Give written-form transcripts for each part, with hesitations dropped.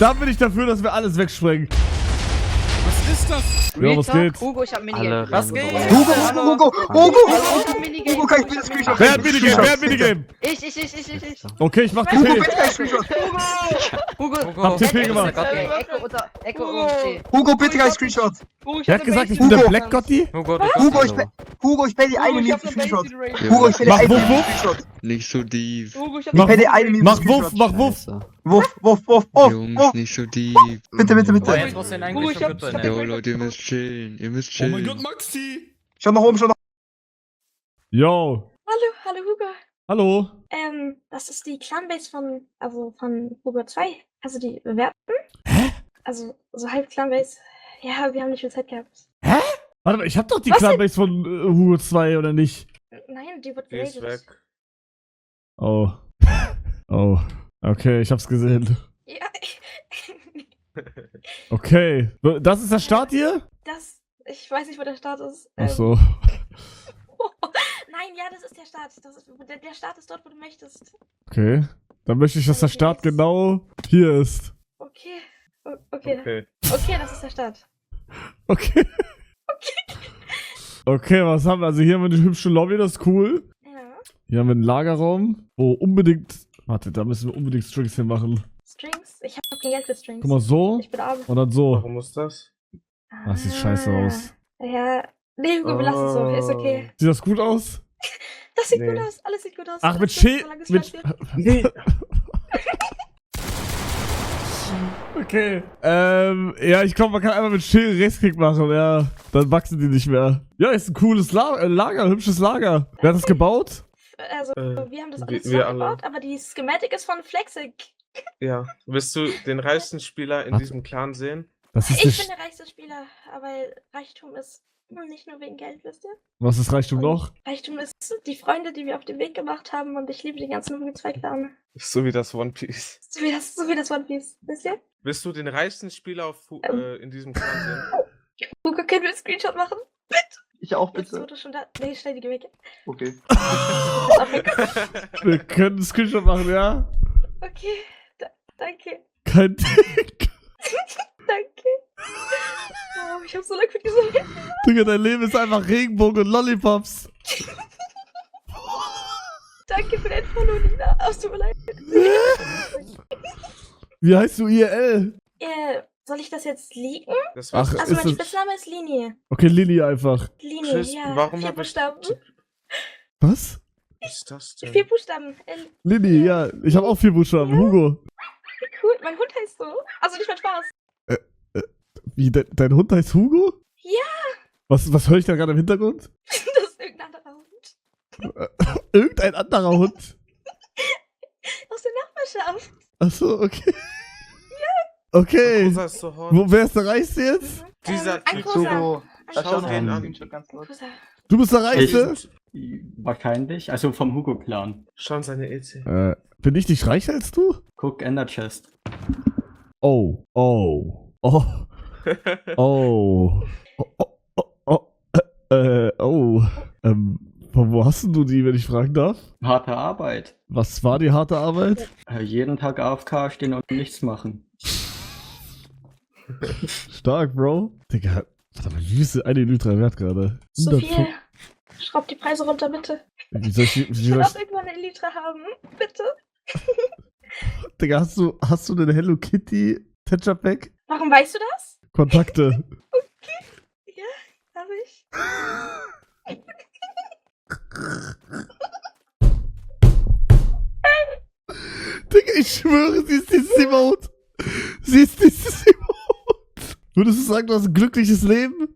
Da bin ich dafür, dass wir alles wegsprengen. Was ist das? Ja, was geht? Hugo, ich hab Minigame. Was geht? Hugo, kann ich mir das Screenshot? Wer hat Minigame? Ich. Okay, ich mach Hugo, TP. bitte kein Screenshot. Hugo. Hab TP gemacht. Echo und C. Hugo, bitte kein Screenshot. Wer hat gesagt, ich bin der Hugo. Black Gotti? Hugo, ich will dir eine Minute Screenshot. Hugo, ich will dir Mach eine Wuff, Minute Wuff. Screenshot. Nicht so tief. Ich will dir eine Minute Mach Screenshot. Wuff, mach Wuff. Wuff. Jungs, nicht so tief. Bitte. Oh, jetzt muss den eigentlich schon gut sein. Jo, Leute, ihr müsst chillen. Ihr müsst Oh mein chillen. Gott, Maxi! Schau nach oben, schau nach Yo. Hallo Hugo. Hallo. Das ist die Clanbase von Hugo 2. Also die bewerten. Hä? Also so halb Clanbase. Ja, wir haben nicht viel Zeit gehabt. Warte mal, ich hab doch die Was Clanbase von Hugo 2, oder nicht? Nein, die wird Die ist geradet. weg. Oh. Oh. Okay, ich hab's gesehen. Ja, Okay. Das ist der Start hier? ich weiß nicht, wo der Start ist. Ach so. Nein, ja, das ist der Start. Der Start ist dort, wo du möchtest. Okay. Dann möchte ich, dass der Start genau hier ist. Okay. Okay, das ist der Start. Okay. Okay, was haben wir? Also hier haben wir eine hübsche Lobby, das ist cool. Ja. Hier haben wir einen Lagerraum, wo unbedingt... Warte, da müssen wir unbedingt Strings hin machen. Strings? Ich habe kein Geld für Strings. Guck mal, so Ich bin arm. und dann so. Warum muss das? Das sieht scheiße aus. Ja. Nee, Hugo, wir lassen es so. Ist okay. Sieht das gut aus? Das sieht Nee. gut aus. Alles sieht gut aus. Ach, mit Das ist Schild... so lange Mit... Scheiße. Nee. Okay. Ja, ich glaube, man kann einfach mit Schild Rechtsklick machen, ja. Dann wachsen die nicht mehr. Ja, ist ein cooles Lager, hübsches Lager. Wer hat das gebaut? Also, wir haben das alles wir zusammengebaut, aber die Schematic ist von Flexig. Ja. Willst du den reichsten Spieler in Warte. diesem Clan sehen? Das ist Ich nicht... bin der reichste Spieler, aber Reichtum ist nicht nur wegen Geld, wisst ihr? Was ist Reichtum noch? Reichtum ist die Freunde, die wir auf den Weg gemacht haben und ich liebe den ganzen Hugo 2 Clan. So wie das One Piece. So wie das One Piece, wisst ihr? Willst du den reichsten Spieler in diesem Clan sehen? Hugo, können wir einen Screenshot machen? Ich auch, Jetzt bitte. wurde schon da. Nee, schnell die weg. Okay. Wir können einen Screenshot machen, ja? Okay, danke. Kein Ding. Danke. Oh, ich hab so lange für diese Digga, dein Leben ist einfach Regenbogen und Lollipops. Danke für dein Follow, Nina. Ach, tut mir leid. Wie heißt du IRL? Soll ich das jetzt liegen? Das war's. Ach, Also ist mein es... Spitzname ist Linie. Okay, Lilly einfach. Linie, Tschüss, ja. warum 4 hab ich... Buchstaben. Was? Was ist das denn? 4 Buchstaben. Lilly, ja. Ich habe auch 4 Buchstaben. Hugo. Cool, mein Hund heißt so. Also nicht mein Spaß. Wie, dein Hund heißt Hugo? Ja. Was höre ich da gerade im Hintergrund? Das ist irgendein anderer Hund. Irgendein anderer Hund. Aus der Nachbarschaft. Achso, okay. Okay. Rosa ist so hot. Wer ist der Reichste jetzt? Dieser ein Typ. großer. Hugo. Schau den an. Screenshot ganz kurz. Großer. Du bist der Reichste? Wahrscheinlich. Also vom E Hugo-Clan. Schau in seine EC. Bin ich nicht reicher als du? Guck, Ender Chest. Oh. Oh. Oh. Oh. Oh. Von wo hast denn du die, wenn ich fragen darf? Harte Arbeit. Was war die harte Arbeit? Jeden Tag AFK stehen und nichts machen. Stark, Bro. Digga, warte mal, wie ist eine Elytra wert gerade? So viel. Schraub die Preise runter, bitte. Wie soll ich, Ich will auch irgendwann eine Elytra haben. Bitte. Digga, hast du den Hello Kitty Tetra Pack? Warum weißt du das? Kontakte. Ja, hab ich. Digga, ich schwöre, sie ist dieses Emote. Sie ist dieses Emote. Würdest du sagen, du hast ein glückliches Leben?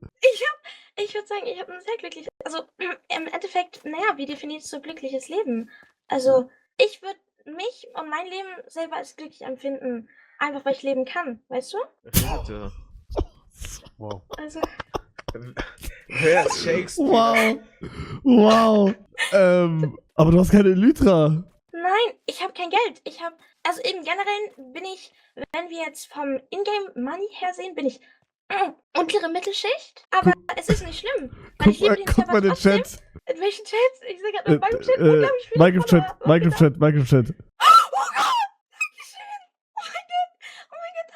Ich würde sagen, ich habe ein sehr glückliches. Also, im Endeffekt, naja, wie definierst du glückliches Leben? Also, ich würde mich und mein Leben selber als glücklich empfinden. Einfach weil ich leben kann, weißt du? Bitte. Wow. Also, Wer ist Shakespeare? Wow. Wow. Aber du hast keine Elytra. nein, ich habe kein Geld. Also eben generell bin ich, wenn wir jetzt vom Ingame Money her sehen, bin ich untere Mittelschicht. Aber es ist nicht schlimm. Weil ich liebe den Guck mal den trotzdem. Chat. In welchen Chats? Ich sehe gerade in meinem Chat unglaublich viele Minecraft-Chat, Follower. Minecraft-Chat, Minecraft-Chat. Oh Gott! Dankeschön! Oh mein Gott,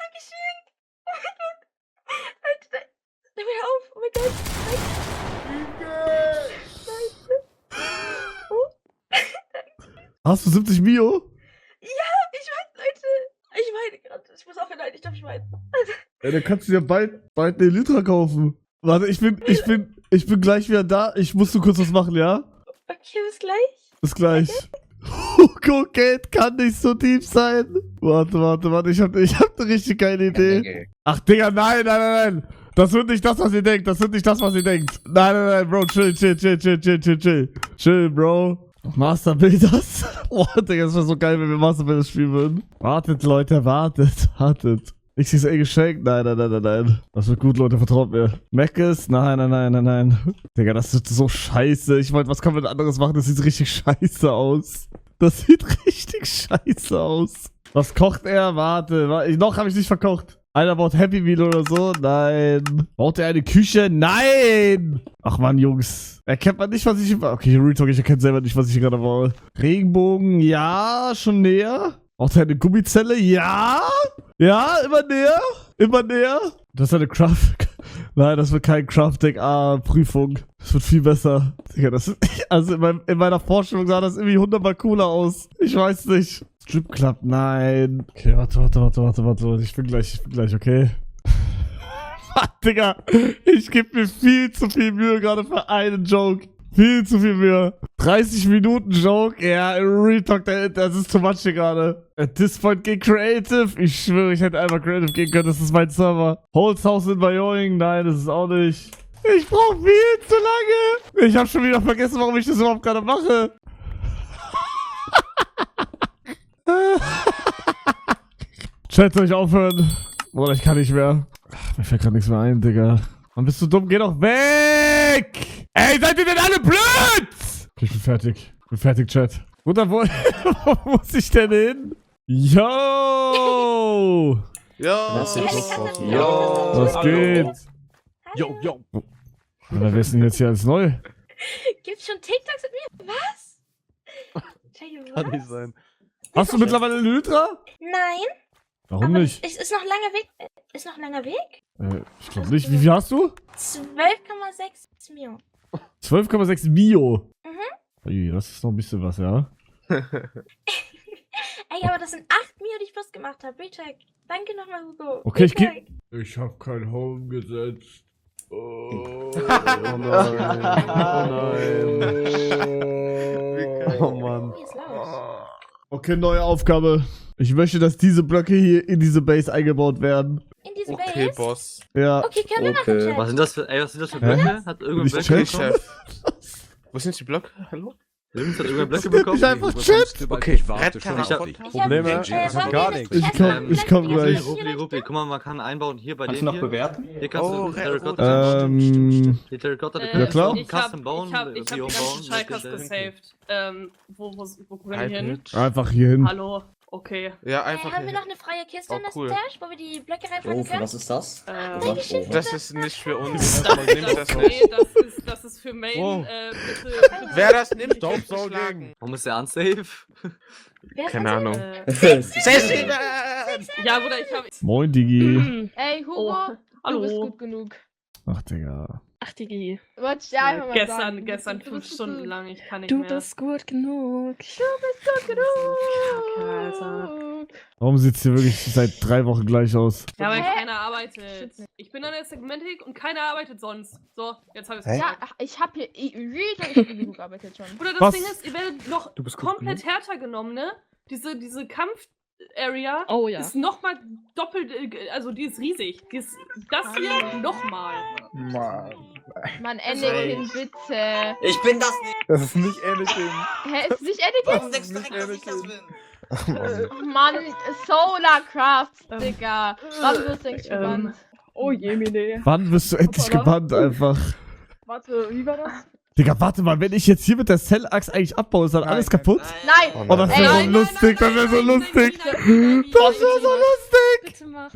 Hast du 70 Mio? Ich weiß, Leute. Ich weine gerade. Ich muss aufhören, ich darf nicht weinen. Ja, dann kannst du dir bald eine Elytra kaufen. Warte, ich bin gleich wieder da. Ich muss nur kurz was machen, ja? Okay, bis gleich. Bis gleich. Hugo, Geld kann nicht so tief sein. Warte. Ich hab eine richtig geile Idee. Ach, Digga, nein. Das wird nicht das, was ihr denkt. Nein, Bro, chill. Chill, Bro. Master Builders. Boah, Digga, das wäre so geil, wenn wir Master Builders spielen würden. Wartet, Leute, wartet. Ich krieg's geschenkt. Nein. Das wird gut, Leute, vertraut mir. Meckes? Nein. Digga, das wird so scheiße. Ich wollte was komplett anderes machen, das sieht richtig scheiße aus. Was kocht er? Warte. Noch habe ich nicht verkocht. Einer baut Happy Meal oder so? Nein. Baut er eine Küche? Nein! Ach man, Jungs. Erkennt man nicht, was ich... Okay, Real Talk, ich erkenne selber nicht, was ich gerade baue. Regenbogen, ja, schon näher. Baut er eine Gummizelle? Ja! Ja, immer näher. Das ist eine Craft... Nein, das wird kein Crafting-Prüfung. Das wird viel besser. Digga, das ist... Also in meiner Vorstellung sah das irgendwie 100-mal cooler aus. Ich weiß nicht. Strip Club, nein. Okay, warte. Ich bin gleich, okay? Digga, ich gebe mir viel zu viel Mühe gerade für einen Joke. Viel zu viel Mühe. 30 Minuten Joke, ja, Real Talk, das ist too much hier gerade. At this point geht Creative. Ich schwöre, ich hätte einfach Creative gehen können, das ist mein Server. Holz House in Wyoming, nein, das ist auch nicht. Ich brauche viel zu lange. Ich habe schon wieder vergessen, warum ich das überhaupt gerade mache. Chat, soll ich aufhören? Oder ich kann nicht mehr. Ach, mir fällt gerade nichts mehr ein, Digga. Mann, bist du dumm? Geh doch weg! Ey, seid ihr denn alle blöd? Okay, ich bin fertig. Chat. Bruder, wo muss ich denn hin? Yo! Ja. Was geht? Yo. Wer ist denn jetzt hier alles neu? Gibt's schon TikToks mit mir? Was? Kann nicht sein. Hast du mittlerweile eine Elytra? Nein. Warum aber nicht? Es ist noch langer Weg. Ist noch langer Weg? Ich glaube nicht. Wie viel hast du? 12,6 Mio. 12,6 Mio. Mhm. Ui, das ist noch ein bisschen was, ja? Ey, aber das sind 8 Mio, die ich bloß gemacht habe. Recheck. Danke nochmal, Hugo. Okay, ich Recheck. Ich hab kein Home gesetzt. Oh Mann. Hier ist laut. Okay, neue Aufgabe. Ich möchte, dass diese Blöcke hier in diese Base eingebaut werden. In diese Okay, Base? Boss. Ja. Okay, können wir machen, Chat. Was sind das für Blöcke? Hat irgendein Ich Blöcke check. bekommen? Chef. Wo sind die Blöcke? Hallo? Irgendwas hat irgendein Blöcke Das nennt bekommen? mich einfach Chat. Okay, Ich hab- Probleme. Ich komm gleich. Guck mal, man kann einbauen hier bei Kannst dem du noch hier. bewerten? Hier kannst Oh, du Terracotta Ähm, die Terracotta, die Ja, kannst klar. du Ich hab Custom bauen, die ganzen Biom bauen. Schalkers gesaved. Wo können wir hin? einfach hier hin. Hallo? Okay. Ja, einfach. Haben wir noch eine freie Kiste in Oh, das cool. Stash, wo wir die Blöcke reinpacken können? Was ist das? Das ist nicht für uns. Erstmal nimmt das Nee, nicht. das ist für Main. Wow. Bitte. Wer das nimmt, wird geschlagen. Warum ist der unsafe? Wer ist Keine das? Ahnung. Ja, Bruder, ich hab. Moin, Digi. Ey, Hugo, Oh, du bist hallo. gut genug. Ach, Digga. Ach, Digi. Wollte ich dir einfach mal sagen. Gestern Du 5 bist Stunden gut. lang. Ich kann nicht Du mehr. bist gut genug. Kacke, Alter. Warum sieht's hier wirklich seit 3 Wochen gleich aus? Ja, weil Hä? keiner arbeitet. Ich bin an der Segmentik und keiner arbeitet sonst. So, jetzt hab ich's Ja, gesagt. ach, ich hab hier really genug gearbeitet schon. Bruder, das Was? Ding ist, ihr werdet noch Du bist gut komplett härter genommen, ne? Diese Kampf-Area Oh ja. ist nochmal doppelt, also die ist riesig. Das hier nochmal. Mann, Anakin, bitte. Ich bin das nicht. Das ist nicht Anakin. Hä, ist nicht Anakin? Warum denkst du direkt, dass ich das bin? Oh Mann, Solar Crafts, Digga. Wann wirst du eigentlich gebannt? Oh je, Mine. Wann wirst du endlich Hoppala. gebannt einfach? Warte, wie war das? Digga, warte mal, wenn ich jetzt hier mit der Cell-Axe eigentlich abbaue, ist dann alles kaputt? Nein! Oh, das Ey, wäre so nein, lustig, das wäre so lustig. Das wäre so lustig. Bitte mach.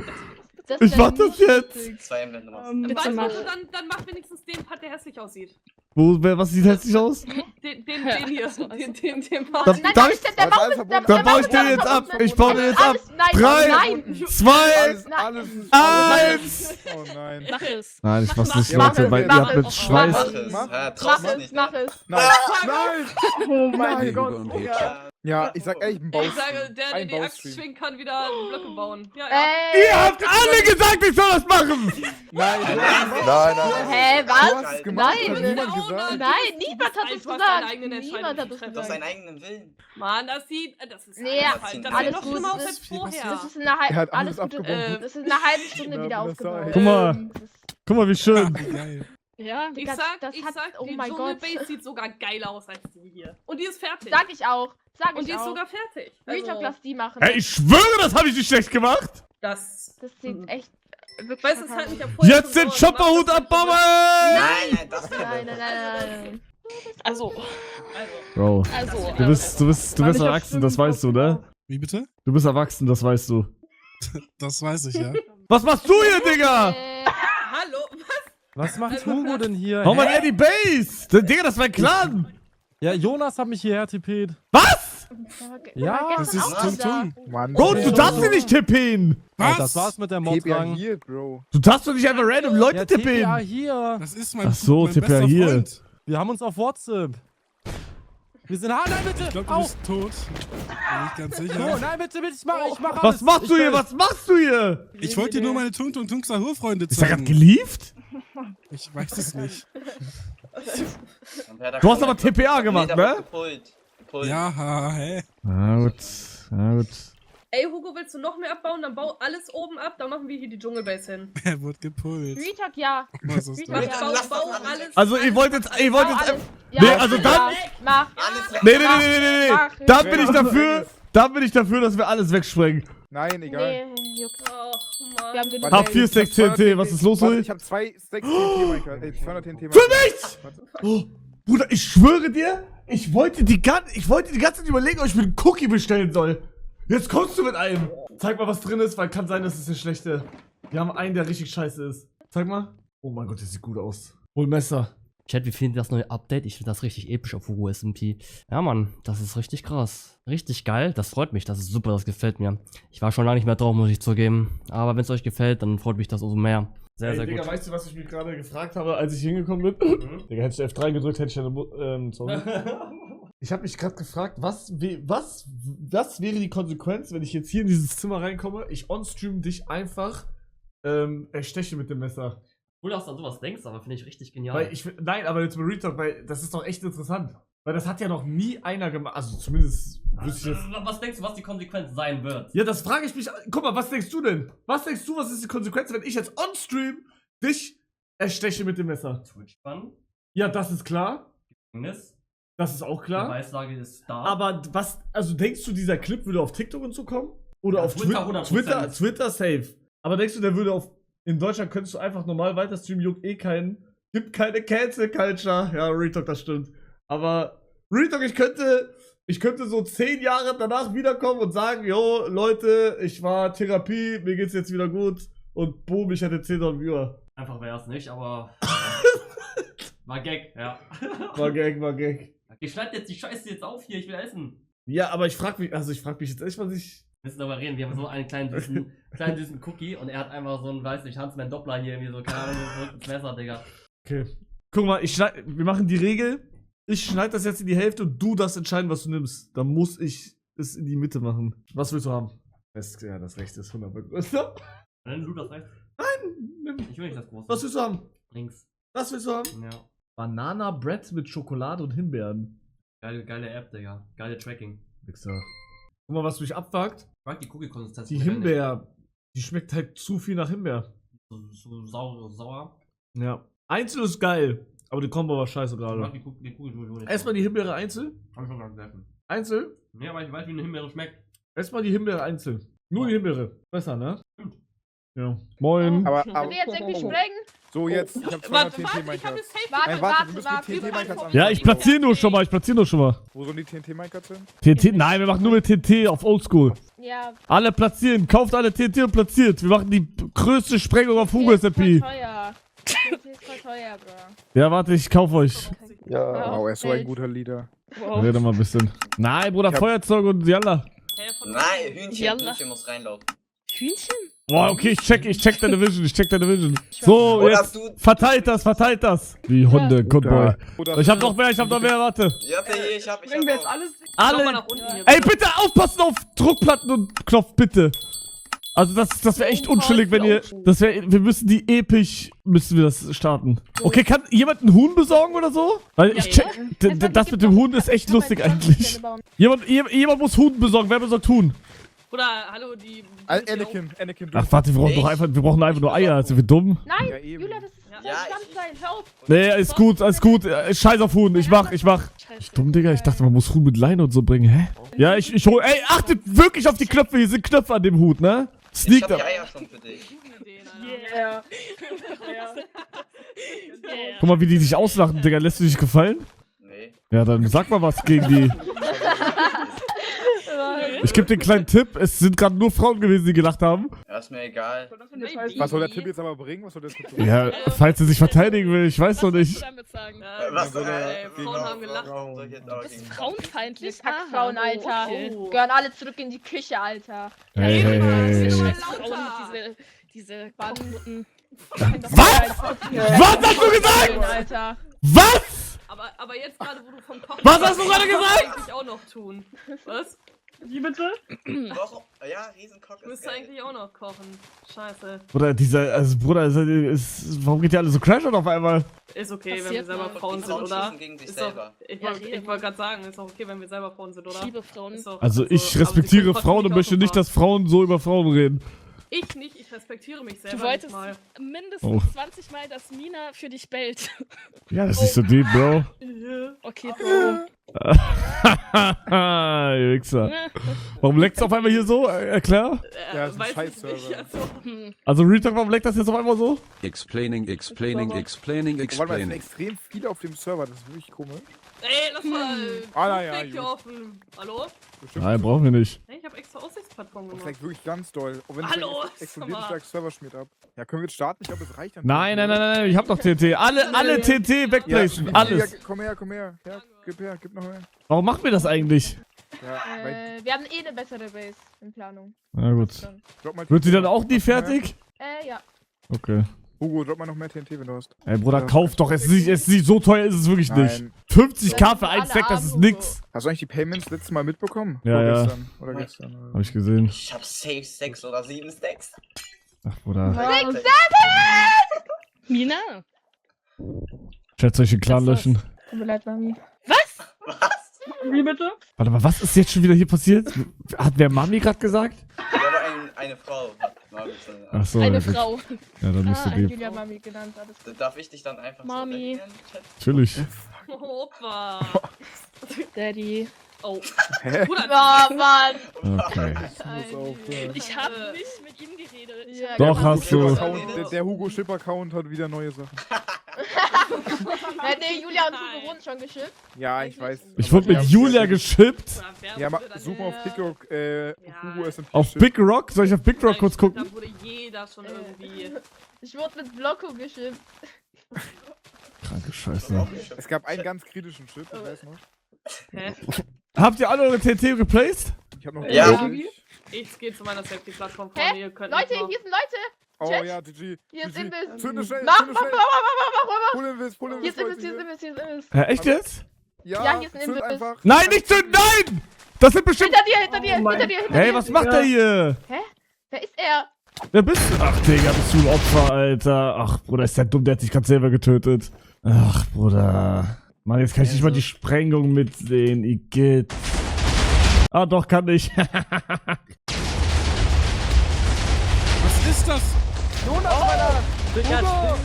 Ich mach das jetzt. 2 Emblem. Bitte Weißt mach. du, dann mach wenigstens den Part, der hässlich aussieht. Was sieht hässlich aus? Den hier. Den Da, Nein, da, ist der Bauch ist der da baue ich den jetzt ab. Ich baue den jetzt ab. Nein, 3, nein. 2, Alles. 1. Oh nein. Mach es. Nein, ich mach's nicht, Mach Leute, es, weil ihr mach habt mit es. Schweiß. Mach es. Mach- Traust Mach du es, nicht. mach es. Nein. Nein. Oh mein Nein. Gott. Ja, ich sag ehrlich, ein Baustream. Ich sage, der Ein die Axt Baustream. schwingt, kann wieder Blöcke bauen. Ja, Ihr habt alle gesagt, ich soll das machen. Nein. Hä, Du hast was? es gemacht, Nein. hat niemand gesagt. Nein, niemand hat es Du hast deine eigenen gesagt. Entscheidungen Niemand hat es treffen. Du hast gesagt. deinen eigenen Willen. Mann, das ist Nee, das sieht alles noch gut. schlimmer aus Das als ist viel vorher. Das ist in einer Er hat halben, alles alles gut. abgebombt. Das ist in einer halben Stunde Ja, wieder das aufgebaut. sag ich. Guck mal. Das ist- Guck mal, wie schön. Geil. Ja, Ich das, sag, das ich hat, sag, oh die mein Gott. Dschungelbase sieht sogar geiler aus als die hier. Und die ist fertig. Sag ich auch. Sag Und ich die ist auch. sogar fertig. Retalk, lass die machen. Ey, ich schwöre, das habe ich nicht schlecht gemacht. Das Das sieht echt wirklich weißt du, es ist halt verkackt nicht am Vorher Jetzt schon den so Chopperhut gemacht, dass abbauen. Nein, das Nein. Also, Bro, also. du bist erwachsen, das weißt du, ne? Wie bitte? Du bist erwachsen, das weißt du. Das weiß ich, ja. Was machst du hier, Digga? Hallo, Was macht Hugo denn hier? Hau mal Eddie Base. Digga, das war ein Clan. Ja, Jonas hat mich hierher tippet. Was? Ja, Das ist Tung Tung. Mann. Bro, du darfst sie nicht tippen. Was? Das war's mit der TPA Modrang. hier, Bro. Du darfst doch nicht einfach random Leute Ja, tippen. TPA hier. Das ist mein, Ach so, mein TPA bester hier. Freund. Wir haben uns auf WhatsApp. Wir sind... Ah, nein, bitte! Ich glaube, du Au! bist tot. Bin ich ganz Oh, sicher. nein, bitte, ich mach alles. Was machst du hier? Was machst du hier? Ich wollte dir nur meine Tung Tung Tung Sahur-Freunde Ist er gerade zeigen. gelieft? Ich weiß es nicht. Du hast aber TPA gemacht, ne? Ja, hä? Na gut, na gut. Ey, Hugo, willst du noch mehr abbauen? Dann bau alles oben ab, dann machen wir hier die Dschungelbase hin. Er wird gepult. Retalk, ja. Was ist Retalk, das? ja. Bau alles. Also ihr wollt jetzt... Bau alles. Ja, Nee, also dann... ja. Mach. Nee. Mach. Dann bin ich dafür, dass wir alles wegsprengen. Nein, egal. Nee, juckt. Och, Mann. Wir haben genug. Hab 4 Stacks TNT, was ist los, Warte, Uli? ich hab 2 Stacks TNT Minecraft. 200 TNT Minecraft. Für nichts! Oh, Bruder, ich schwöre dir, ich wollte die ganze Zeit überlegen, ob ich mir einen Cookie bestellen soll. Jetzt kommst du mit einem. Zeig mal, was drin ist, weil kann sein, dass es der schlechte. Wir haben einen, der richtig scheiße ist. Zeig mal. Oh mein Gott, der sieht gut aus. Hol Messer. Chat, wie findet ihr das neue Update? Ich finde das richtig episch auf Hugo SMP. Ja, Mann, das ist richtig krass. Richtig geil. Das freut mich. Das ist super. Das gefällt mir. Ich war schon lange nicht mehr drauf, muss ich zugeben. Aber wenn es euch gefällt, dann freut mich das umso mehr. Sehr, Ey, sehr Digga, gut. weißt du, was ich mich gerade gefragt habe, als ich hingekommen bin? Digga, hätte ich F3 gedrückt, hätte ich eine... sorry. Ich habe mich gerade gefragt, was wäre die Konsequenz, wenn ich jetzt hier in dieses Zimmer reinkomme, ich onstream dich einfach ersteche mit dem Messer. Cool, dass du an sowas denkst, aber finde ich richtig genial. Weil nein, aber jetzt mit Retalk, weil das ist doch echt interessant. Weil das hat ja noch nie einer gemacht, also zumindest wüsste ich jetzt... Was denkst du, was die Konsequenz sein wird? Ja, das frage ich mich. Guck mal, was denkst du denn? Was denkst du, was ist die Konsequenz, wenn ich jetzt onstream dich ersteche mit dem Messer? Twitch-Bann, Ja, das ist klar. Gefängnis, Das ist auch klar. Beweislage ist da. Aber was, also denkst du, dieser Clip würde auf TikTok und so kommen? Oder Ja, auf Twitter Twitter? 100%. Twitter safe. Aber denkst du, der würde auf, in Deutschland könntest du einfach normal weiter streamen, juckt eh keinen. Gibt keine Cancel Culture. Ja, Retalk, das stimmt. Aber Retalk, ich könnte so 10 Jahre danach wiederkommen und sagen, jo, Leute, ich war Therapie, mir geht's jetzt wieder gut. Und boom, ich hatte 10.000 Viewer. Einfach wäre es nicht, aber... war Gag, ja. War Gag. Ich schneide jetzt die Scheiße jetzt auf hier, ich will essen. Ja, aber ich frag mich jetzt echt, was ich... Wir müssen darüber reden, wir haben so einen kleinen süßen Cookie und er hat einfach so einen, weiß nicht, Huntsman Doppler hier irgendwie so, keine Ahnung, so ein verrücktes Messer, Digga. Okay. Guck mal, wir machen die Regel. Ich schneide das jetzt in die Hälfte und du darfst entscheiden, was du nimmst. Dann muss ich es in die Mitte machen. Was willst du haben? Ja, das rechte ist 100% größer. Nimm du das rechts? Nein, nimm. Ich will nicht das große. Was willst du haben? Links. Was willst du haben? Ja. Banana Bread mit Schokolade und Himbeeren. Geile App, Digga. Geile Tracking. Wichser. Guck mal, was mich abfuckt. Ich mag die Cookie-Konsistenz. Die Himbeer. Die schmeckt halt zu viel nach Himbeer. So sauer. Ja. Einzeln ist geil. Aber die Kombo war scheiße Ich mag gerade. die Cookie sowieso nicht. Erstmal die Himbeere einzeln. Hab ich schon mal gegessen. Einzeln. Nee, aber ich weiß, wie eine Himbeere schmeckt. Erstmal die Himbeere einzeln. Nur die Himbeere. Besser, ne? Stimmt. Ja. Moin. Aber, Können wir jetzt irgendwie sprengen? so, jetzt. Ich hab 200 Warte, TNT ich hab Minecraft. das safe. Nein, warte, wir müssen warte, mit TNT warte. Minecraft Ja, ich platziere nur schon mal. Wo sollen die TNT Minecraft sind? TNT? Nein, wir machen nur mit TNT auf Oldschool. Ja. Alle platzieren. Kauft alle TNT und platziert. Wir machen die größte Sprengung auf Hugo SMP. teuer. Das ist voll teuer, Bro. Ja, warte, ich kauf euch. Okay. Ja. Wow, er ist so ein guter Leader. Rede mal ein bisschen. Nein, Bruder, Feuerzeug und Jalla. Nein, Hühnchen muss reinlaufen. Hühnchen? Boah, okay, ich check deine Vision, So, Oder jetzt verteilt das. Wie Hunde, good boy. Ich hab noch mehr, warte. Ja, ich hab Bringen wir jetzt alles. Alle. nach unten hier. Ey, bitte aufpassen auf Druckplatten und Knopf, bitte. Also das wäre echt unschillig, wenn ihr... wir müssen müssen wir das starten. Okay, kann jemand ein Huhn besorgen oder so? Weil ich check... Das mit dem Huhn ist echt lustig eigentlich. Jemand muss Huhn besorgen. Wer besorgt Huhn? Oder, hallo, die... Anakin, du. Ach, warte, wir brauchen einfach nur Eier. Sind wir dumm? Nein, Ja, eben. Julia, das ist Ja, Standbein. Hör auf. Nee, ist gut. Scheiß auf Huhn. Ich mach. Dumm, Digga. Ich dachte, man muss Huhn mit Leine und so bringen. Hä? Ja, ich hol... Ey, achtet wirklich auf die Knöpfe. Hier sind Knöpfe an dem Hut, ne? Ich Sneak hab da. die Eier schon für dich. Yeah. Guck mal, wie die sich auslachen, Digga. Lässt du dich gefallen? Nee. Ja, dann sag mal was gegen die. Ich gebe dir einen kleinen Tipp. Es sind gerade nur Frauen gewesen, die gelacht haben. Ja, ist mir egal. Was soll der Tipp jetzt aber bringen? Was soll der Tipp bringen? Ja, falls sie sich verteidigen will, ich weiß noch nicht. Was soll Frauen haben gelacht. Soll ich jetzt aber gegen... Frauenfeindlich? Kackfrauen, Alter. Gehören alle zurück in die Küche, Alter. Hey. Diese Quoten. Was? Was hast du gesagt? Alter. Was? Aber jetzt gerade, wo du vom Kochen... Was hast du gerade gesagt? Eigentlich auch noch tun. Was? Wie bitte? Warum? Ja, Riesenkock ist Müsste geil. eigentlich auch noch kochen. Scheiße. Bruder, warum geht der alle so crashen auf einmal? Ist okay, wenn wir Passiert selber mal. Frauen sind, Frauen oder? schießen gegen sich Ist doch, selber. ich wollte gerade sagen, ist auch okay, wenn wir selber Frauen sind, oder? Ich liebe Frauen. Ist doch- Also aber ich sie respektiere können trotzdem Frauen und möchte nicht, Auto dass Frauen so über Frauen reden. fahren. Ich nicht, ich respektiere mich selber. Du wolltest nicht mal. mindestens Oh. 20 Mal, dass Mina für dich bellt. Ja, das ist so deep, Bro. Okay, Bro. Ihr Wichser. Warum leckt's auf einmal hier so? Erklär. Ja, ist ein weiß ich Scheiß-Server. nicht, also, Also Retalk, warum leckt das jetzt auf einmal so? Explaining. Warte mal, es sind extrem viele auf dem Server, das ist wirklich komisch. ey, lass mal. naja, Blick hier gut. offen. Hallo? Nein, brauchen wir nicht. Hey, ich habe extra Aussichtsplattform Das gemacht. leckt wirklich ganz doll. Und wenn Hallo, es explodiert, sag mal. steigt Server schmiert ab. Ja, können wir jetzt starten? Ich glaube, es reicht dann. Nein, ich hab doch TNT. Alle TNT wegplacen, alles. Ja, komm her. Ja, gib noch mehr. Warum machen wir das eigentlich? Ja, weil, Wir haben eh eine bessere Base in Planung. Na gut. drop mal Wird sie dann TNT. auch nie fertig? Ja. Okay. Hugo, drop mal noch mehr TNT, wenn du hast. Ey, Bruder, kauf doch. Es ist nicht so teuer, ist es wirklich nicht. Nein. 50k für ein Stack, das ist nix. Hast du eigentlich die Payments letztes Mal mitbekommen? Ja, ja. Gestern. Oder gestern. Hab ich gesehen. Ich hab safe 6 oder 7 Stacks. Ach, Bruder. Mina? Schätzt euch den Clan löschen. Tut mir leid, Mami. Was? Wie bitte? Warte mal, was ist jetzt schon wieder hier passiert? Hat wer Mami gerade gesagt? Ja, aber eine Frau hat mal gesagt. Ach so. Eine ja, gut. Frau. Ja, dann musst du die. Julia Mami genannt. Alles gut. Darf ich dich dann einfach Mami. so wegnehmen, Chat? Natürlich. Opa. Daddy. Oh. Hä? Bruder, Oh, Mann. Okay. Ich habe nicht mit ihm geredet. Ja, Doch, hast du. Der Hugo Chip-Account hat wieder neue Sachen. Nee, Julia und Hugo wurden schon geschippt. Ja, ich weiß. Ich wurde mit Julia geschippt. Ja, such mal auf TikTok, Hugo SMP. Auf Big Rock? Soll ich auf Big Rock kurz gucken? Da wurde jeder schon irgendwie. Ich wurde mit Blocko geschippt. Kranke Scheiße. Es gab einen ganz kritischen Chip, ich weiß noch. Hä? Habt ihr alle eure TNT geplaced? Ich hab noch Ja. Ich gehe zu meiner Safety-Plattform vor. Hä? Ihr könnt Leute, nicht noch- hier sind Leute. Oh Chat? ja, GG. Hier ist GG. Imbiss. Zünde schnell, Mach. zünde schnell. Pull Imbiss, Hier ist Imbiss, Leute, hier ist Imbiss, hier ist Imbiss. Echt jetzt? Ja, hier ist ein zünd Imbiss. einfach. Nein, nicht zünden, nein! Das sind bestimmt... Hinter dir. Hey, was macht der hier? Wer ist er? Wer bist du? Ach, Digga, bist du ein Opfer, Alter. Ach, Bruder, ist der dumm, der hat sich gerade selber getötet. Ach, Bruder. Mann, jetzt kann ich nicht mal die Sprengung mitsehen, Igitt. Ah, doch, kann ich. Was ist das? Digga,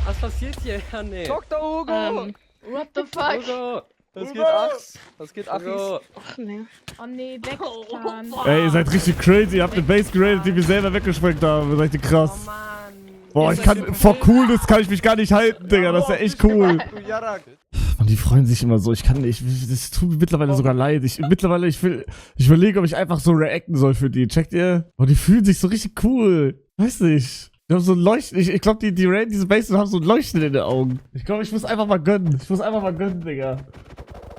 was passiert hier? Ja, nee. Dr. Hugo! What the fuck? Hugo! Was geht Achs? Was geht Achis? Ach nee. Oh nee, weggetan. Ey, ihr seid richtig crazy. Ihr habt eine Base geradet, die wir selber weggesprengt haben. Seid ihr krass. Oh Mann. Boah, ich kann, vor Coolness kann ich mich gar nicht halten, Digga. Das ist ja echt cool. Du Jarak! Mann, die freuen sich immer so. Ich kann nicht, das tut mir mittlerweile sogar leid. Ich überlege, ob ich einfach so reacten soll für die. Checkt ihr? Oh, die fühlen sich so richtig cool. Weiß nicht. Die haben so ein Leuchten. Ich glaube, die Raiden, diese Bases haben so ein Leuchten in den Augen. Ich glaube, ich muss einfach mal gönnen. Digga.